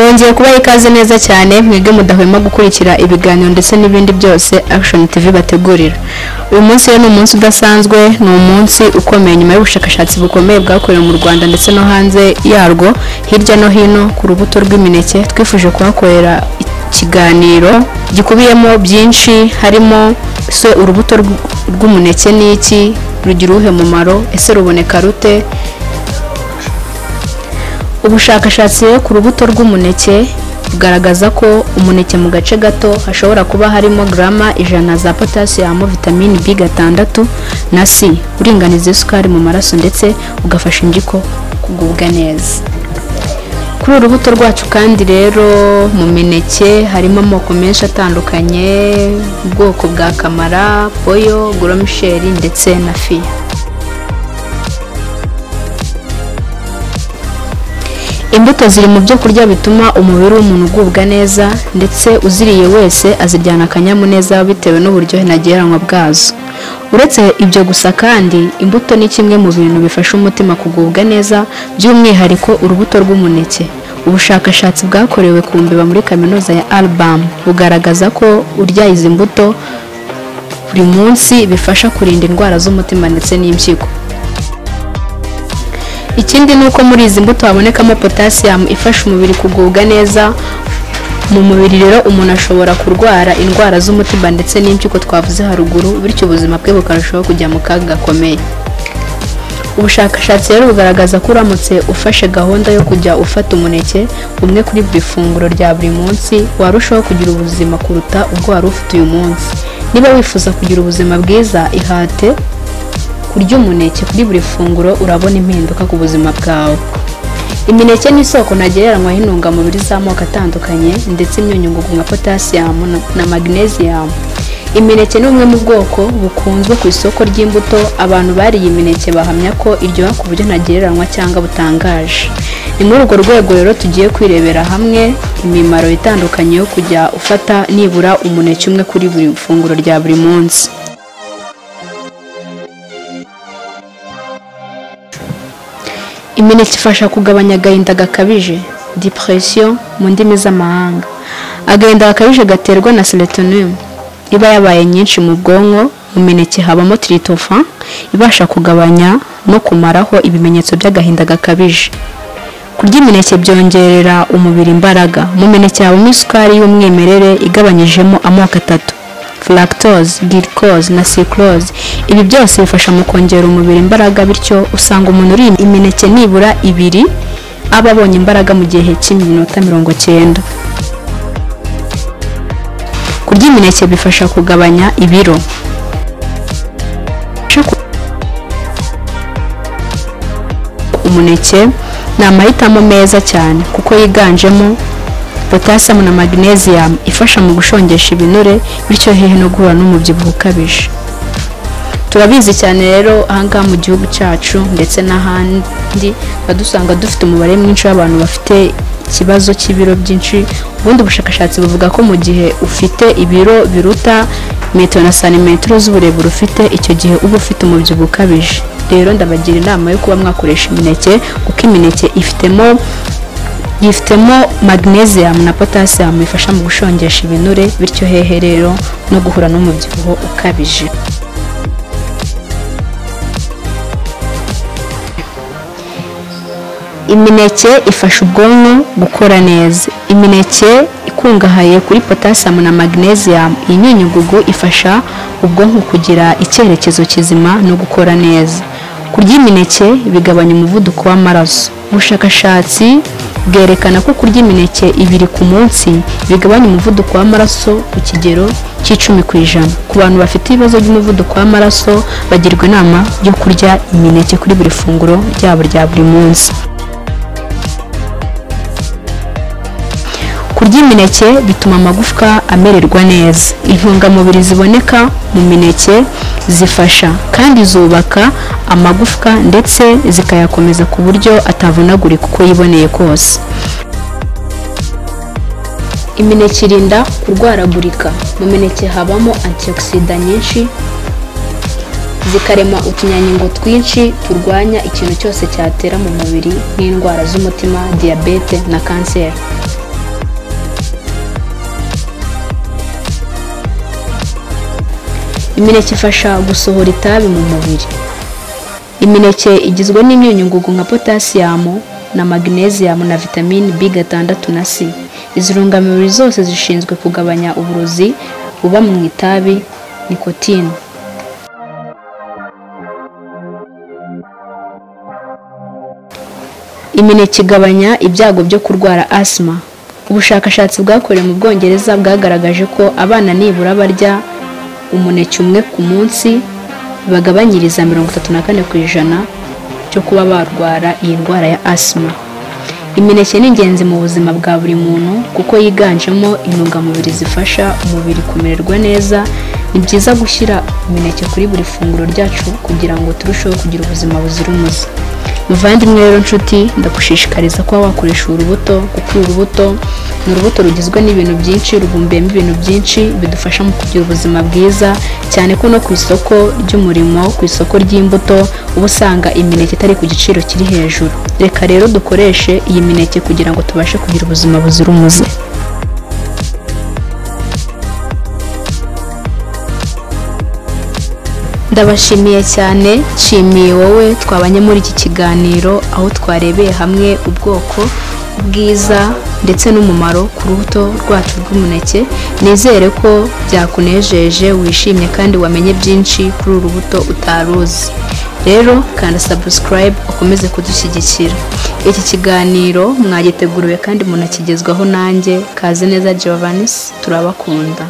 nongeye kubaha ikaze neza cyane mwige mudahwema gukurikira ibiganiro ndetse n'ibindi byose Action TV bategurira. Uyu munsi ni umunsi udasanzwe, ni umunsi ukomeye nyuma y'ubushakashatsi bukomeye bwakorewe mu Rwanda ndetse no hanze yarwo hirya no hino ku rubuto rw'imineke. Twifuje kuhakorera ikiganiro gikubiyemo byinshi, harimo se urubuto rw'umuneke n'iki, rugira uruhe mumaro, ese ruboneka rute. Ubushakashatsi ku rubuto rw'umuneke bugaragaza ko umuneke mu gace gato hashobora kuba harimo grama 100 za potassium, vitamine B6 na C, uringaniza isukari mu maraso ndetse ugafasha impyiko kugubwa neza. Kuri urubuto rwacu kandi rero mu mineke harimo amoko menshi atandukanye, ubwoko bwa kamara, poyo, goromisheri ndetse na fiya. Imbuto ziri mu byo kurya bituma umubiri w'umuntu ugubwa neza, ndetse uziriye wese aziryana akanyamuneza bitewe n'uburyohe ntagereranywa bwazo. Uretse ibyo gusa kandi, imbuto ni kimwe mu bintu bifasha umutima kugubwa neza, by'umwihariko urubuto rw'umuneke. Ubushakashatsi bwakorewe ku mbeba muri kaminuza ya Alabama bugaragaza ko urya izi mbuto buri munsi bifasha kurinda indwara z'umutima ndetse n'impyiko. Ikindi nuko muri izi mbuto habonekamo potassium ifasha umubiri kugubwa neza. Mu mubiri rero umuntu ashobora kurwara indwara z'umutima ndetse n'impyiko twavuze haruguru, bityo ubuzima bwe bukarushaho kujya mu kaga gakomeye. Ubushakashatsi rero bugaragaza ko uramutse ufashe gahunda yo kujya ufata umuneke umwe kuri buri funguro rya buri munsi, warushaho kugira ubuzima kuruta ubwo wari ufite uyu munsi. Niba wifuza kugira ubuzima bwiza, ihate kurya umuneke kuri buri funguro, urabona impinduka ku buzima bwawe. Imineke ni isoko ntagereranywa y'intungamubiri z'amoko atandukanye ndetse imyunyungugu nka potassium na magnesium. Imineke ni umwe mu bwoko bukunzwe ku isoko ry'imbuto. Abantu bariye imineke bahamya ko iryoha ku buryo ntagereranywa cyangwa butangaje. Ni muri urwo rwego rero tugiye kwirebera hamwe imimaro itandukanye yo kujya ufata nibura umuneke umwe kuri buri funguro rya buri munsi. Imineke ifasha kugabanya agahinda gakabije, depression mu ndimi z'amahanga. Agahinda gakabije gaterwa na serotonin iba yabaye nyinshi mu bwonko. Mu mineke habamo tryptophan ibasha kugabanya no kumaraho ibimenyetso by'agahinda gakabije. Kurya imineke byongerera umubiri imbaraga. Mu mineke habamo isukari y'umwimerere igabanyijemo amoko 3: fructose, glucose na sucrose. Ibi byose bifasha mu kongera umubiri imbaraga, bityo usanga umuntu uri imineke nibura 2 aba abonye imbaraga mu gihe cy'iminota 90. Kurya imineke bifasha kugabanya ibiro. Umuneke ni amahitamo meza cyane kuko yiganjemo potassium na magnesium ifasha mu gushongesha ibinure, bityo hehe no guhura n'umubyibuho ukabije. Turabizi cyane rero ahangaha mu gihugu cyacu ndetse n'ahandi badusanga dufite umubare mwinshi w'abantu bafite ikibazo cy'ibiro byinshi. Ubundi ubushakashatsi buvuga ko mu gihe ufite ibiro biruta metero na santimetero z'uburebure ufite, icyo gihe uba ufite umubyibuho ukabije. Rero ndabagira inama yo kuba mwakoresha imineke kuko imineke yifitemo magnesium na potassium bifasha mu gushongesha ibinure, bityo hehe rero no guhura n'umubyibuho ukabije. Imineke ifasha ubwonko gukora neza. Imineke ikungahaye kuri potassium na magnesium, iyi myunyungugu ifasha ubwonko kugira icyerekezo kizima no gukora neza. Kurya imineke bigabanya umuvuduko w'amaraso. Ubushakashatsi bwerekana ko kurya imineke 2 ku munsi bigabanya umuvuduko w'amaraso ku kigero cy'10%. Ku bantu bafite ibibazo by'umuvuduko w'amaraso bagirwa inama yo kurya imineke kuri buri funguro ryabo rya buri munsi. Kurya imineke bituma amagufwa amererwa neza. Intungamubiri ziboneka mu mineke zifasha kandi zubaka amagufwa ndetse zikayakomeza ku buryo atavunagurika uko yiboneye kose. Imineke irinda kurwaragurika. Mu mineke habamo antioxidant nyinshi zikarema utunyangingo twinshi turwanya ikintu cyose cyatera mu mubiri nk'indwara z'umutima, diabete na kanseri. Imineke ifasha gusohora itabi mu mubiri. Imineke igizwe n'imyunyungugu nka potassium na magnesium na vitamine B6 na C. Izi ntungamubiri zose zishinzwe kugabanya uburozi buba mu itabi, nicotine. Imineke igabanya ibyago byo kurwara asthma. Ubushakashatsi bwakorewe mu Bwongereza bwagaragaje ko abana nibura barya umuneke umwe ku munsi bagabanyiriza 34% cyo kuba barwara iyi ndwara ya asthma. Imineke ni ingenzi mu buzima bwa buri muntu kuko yiganjemo intungamubiri zifasha umubiri kumererwa neza. Ni byiza gushyira imineke kuri buri funguro ryacu kugira ngo turusheho kugira ubuzima buzira umuze. Muvandimwe rero nshuti, ndagushishikariza kuba wakoresha urubuto kuko urubuto ni urubuto rugizwe n'ibintu byinshi, rubumbiyemo ibintu byinshi bidufasha mu kugira ubuzima bwiza, cyane ko no ku isoko ry'umurimo, ku isoko ry'imbuto uba usanga imineke itari ku giciro kiri hejuru. Reka rero dukoreshe iyi mineke kugira ngo tubashe kugira ubuzima buzira umuze. Ndabashimiye cyane, nshimiye wowe twabanye muri iki kiganiro aho twarebeye hamwe ubwoko, ubwiza ndetse n'umumaro ku rubuto rwacu rw'umuneke. Nizere ko byakunejeje, wishimye kandi wamenye byinshi kuri uru rubuto utaruzi. Rero kanda subscribe ukomeze kudushyigikira. Iki kiganiro mwagiteguriwe kandi munakigezwaho nanjye Kazeneza Giovannis. Turabakunda.